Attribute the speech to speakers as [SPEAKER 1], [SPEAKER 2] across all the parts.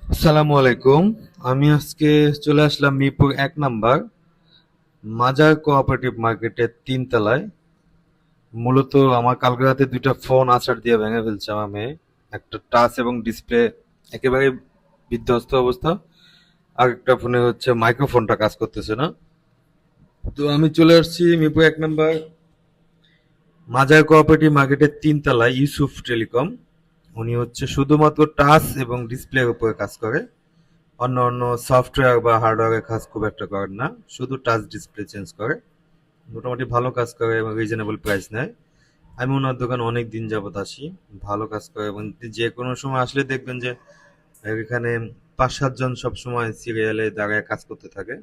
[SPEAKER 1] আসসালামু আলাইকুম। আমি আজকে চলে আসলাম মিরপুর ১ নাম্বার মাজার কোঅপারেটিভ মার্কেটের ৩ তলায়। মূলত আমার কালকে রাতে ২টা ফোন আছাড় দিয়ে ভেঙে ফেলছে আমার মেয়ে। একটা টাচ এবং ডিসপ্লে একেবারে বিধ্বস্ত অবস্থা, আর একটা ফোনে হচ্ছে মাইক্রোফোনটা কাজ করতেছে না। তো আমি চলে আসছি মিরপুর ১ নাম্বার মাজার কোঅপারেটিভ মার্কেটের ৩ তলায় ইউসুফ টেলিকম। উনি হচ্ছে শুধুমাত্র টাচ এবং ডিসপ্লের উপরে কাজ করে। অন্য অন্য সফটওয়্যার বা হার্ডওয়্যারের কাজ খুব একটা করেন না, শুধু টাচ ডিসপ্লে চেঞ্জ করে। মোটামুটি ভালো কাজ করে এবং রিজনেবল প্রাইস নেয়। আমি ওনার দোকানে অনেক দিন যাবত আসি। ভালো কাজ করে এবং যে কোনো সময় আসলে দেখবেন যে এখানে ৫-৭ জন সবসময় সিরিয়ালে দাঁড়ায় কাজ করতে থাকে।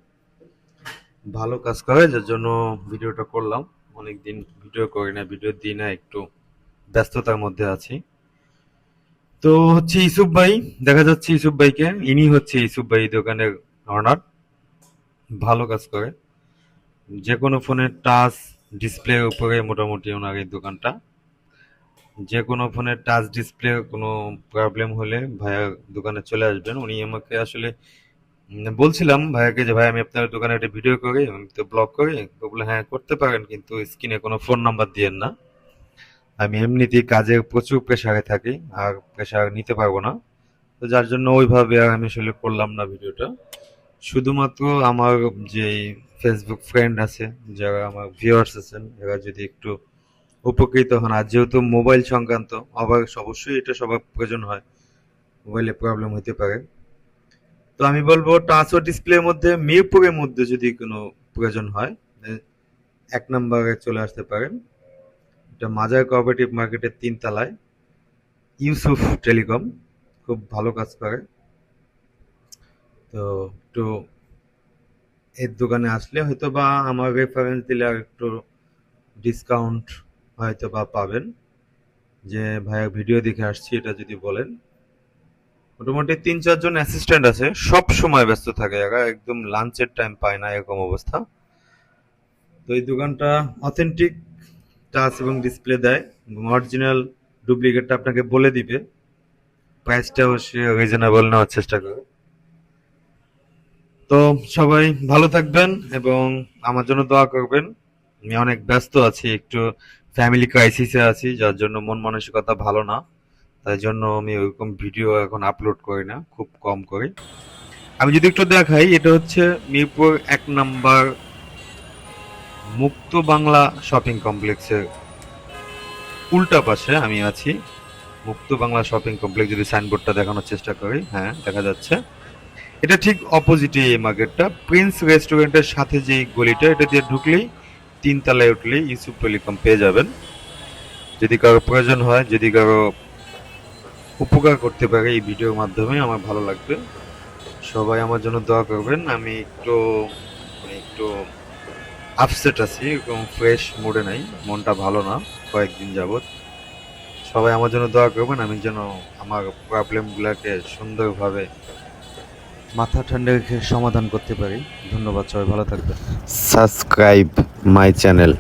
[SPEAKER 1] ভালো কাজ করে, যার জন্য ভিডিওটা করলাম। অনেকদিন ভিডিও করি না, ভিডিও দিই না, একটু ব্যস্ততার মধ্যে আছি। তো হচ্ছে ইউসুফ ভাই, দেখা যাচ্ছে ইউসুফ ভাইকে, ইনি হচ্ছে ইউসুফ ভাই দোকানের অনার। ভালো কাজ করে, যে কোনো ফোনের টাচ ডিসপ্লের উপরে মোটামুটি ওনার এই দোকানটা। যে কোনো ফোনের টাচ ডিসপ্লে কোনো প্রবলেম হলে ভাইয়ার দোকানে চলে আসবেন। উনি আমাকে আসলে বলছিলাম ভাইয়াকে যে ভাই আমি আপনার দোকানে একটা ভিডিও করি, আমি তো ব্লগ করি। তো বলে হ্যাঁ করতে পারেন, কিন্তু স্ক্রিনে কোনো ফোন নাম্বার দিয়েন না। আমি এমনিতেই কাজের প্রচুর প্রেশারে থাকি, আর প্রেশার নিতে পারবো না। তো যার জন্য ওইভাবে আর আমি আসলে করলাম না ভিডিওটা। শুধুমাত্র আমার যে ফেসবুক ফ্রেন্ড আছে, যারা আমার ভিউয়ার্স আছেন, এরা যদি একটু উপকৃত হন, আর যেহেতু মোবাইল সংক্রান্ত, আবার অবশ্যই এটা সবার প্রয়োজন হয়, মোবাইলে প্রবলেম হতে পারে। তো আমি বলবো টাচ ও ডিসপ্লের মধ্যে মিরপুরের মধ্যে যদি কোনো প্রয়োজন হয়, ১ নাম্বারে চলে আসতে পারেন। এটা মাজার কোঅপারেটিভ মার্কেটের ৩ তলায় ইউসুফ টেলিকম। খুব ভালো কাজ করে। তো একটু এর দোকানে আসলে হয়তো বা আমার রেফারেন্স দিলে আর একটু ডিসকাউন্ট হয়তো বা পাবেন। যে ভাইয়া ভিডিও দেখে আসছি এটা যদি বলেন। মোটামুটি ৩-৪ জন অ্যাসিস্ট্যান্ট আছে, সব সময় ব্যস্ত থাকে, এরা একদম লাঞ্চের টাইম পায় না, এরকম অবস্থা। তো এই দোকানটা অথেন্টিক টাচ এবং ডিসপ্লে দেয় এবং অরিজিনাল ডুপ্লিকেটটা আপনাকে বলে দিবে। প্রাইসটা অবশ্যই রিজনেবল নেওয়ার চেষ্টা করে। তো সবাই ভালো থাকবেন এবং আমার জন্য দোয়া করবেন। আমি অনেক ব্যস্ত আছি, একটু ফ্যামিলি ক্রাইসিসে আছি, যার জন্য মন মানসিকতা ভালো না। তাই জন্য আমি ওইরকম ভিডিও এখন আপলোড করি না, খুব কম করি। আমি যদি একটু দেখাই, এটা হচ্ছে মিরপুর ১ নাম্বার মুক্ত বাংলা শপিং কমপ্লেক্সের উল্টা পাশে আমি আছি। মুক্ত বাংলা শপিং কমপ্লেক্স যদি সাইনবোর্ডটা দেখানোর চেষ্টা করি, হ্যাঁ দেখা যাচ্ছে। এটা ঠিক অপোজিটে এই মার্কেটটা, প্রিন্স রেস্টুরেন্টের সাথে যে গলিটা, এটা দিয়ে ঢুকলেই ৩ তলায় উঠলেই ইউসুফ টেলিকম পেয়ে যাবেন। যদি কারো প্রয়োজন হয়, যদি কারো উপকার করতে পারে এই ভিডিওর মাধ্যমে, আমার ভালো লাগবে। সবাই আমার জন্য দোয়া করবেন। আমি একটু আপসেট আছি, এরকম ফ্রেশ মুডে নাই, মনটা ভালো না কয়েকদিন যাবত। সবাই আমার জন্য দোয়া করবেন, আমি যেন আমার প্রবলেমগুলোকে সুন্দরভাবে মাথা ঠান্ডা রেখে সমাধান করতে পারি। ধন্যবাদ, সবাই ভালো থাকবেন। Subscribe my channel.